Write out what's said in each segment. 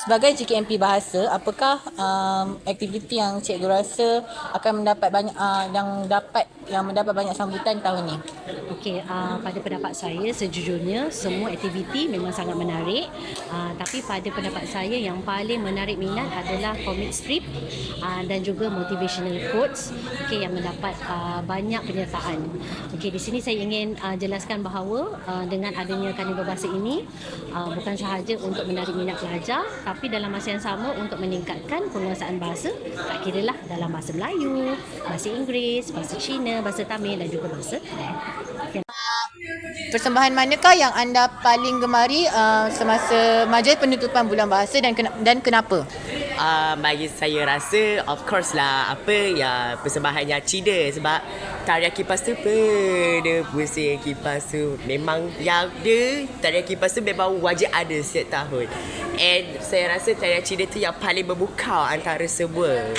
Sebagai JKMP Bahasa, apakah aktiviti yang cikgu rasa akan mendapat banyak yang mendapat banyak sambutan tahun ni? Okey, pada pendapat saya sejujurnya semua aktiviti memang sangat menarik. Tapi pada pendapat saya yang paling menarik minat adalah comic strip dan juga motivational quotes, okey, yang mendapat banyak penyertaan. Okey, di sini saya ingin jelaskan bahawa dengan adanya Karnival Bahasa ini bukan sahaja untuk menarik minat pelajar, tapi dalam masa yang sama untuk meningkatkan penguasaan bahasa, tak kiralah dalam bahasa Melayu, bahasa Inggeris, bahasa Cina, bahasa Tamil dan juga bahasa Persembahan manakah yang anda paling gemari semasa majlis penutupan Bulan Bahasa dan kenapa? Bagi saya rasa of course lah persembahan yang Cina, sebab tarian kipas tu pusing kipas tu memang yang tarian kipas tu memang wajib ada setiap tahun, and saya rasa tarian Cina tu yang paling memukau antara semua.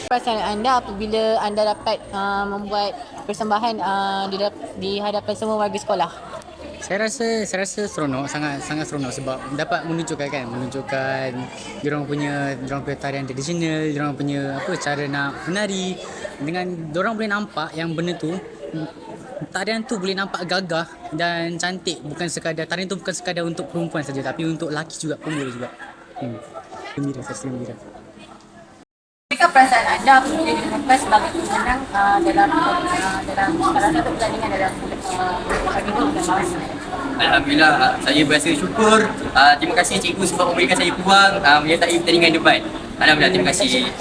Perasaan anda apabila anda dapat membuat persembahan di hadapan semua warga sekolah? Saya rasa seronok, sangat seronok sebab dapat menunjukkan diorang punya tarian tradisional, diorang punya cara nak menari, dengan diorang boleh nampak yang benda tu, tarian tu boleh nampak gagah dan cantik. Tarian tu bukan sekadar untuk perempuan saja, tapi untuk lelaki juga pun boleh juga. Saya gembira. Apakah perasaan anda apabila diumumkan sebagai pemenang dalam salah satu pertandingan dalam Karnival Bulan Bahasa? Alhamdulillah, saya berasa syukur. Terima kasih cikgu sebab memberikan saya peluang menyertai pertandingan debat. Alhamdulillah, terima kasih.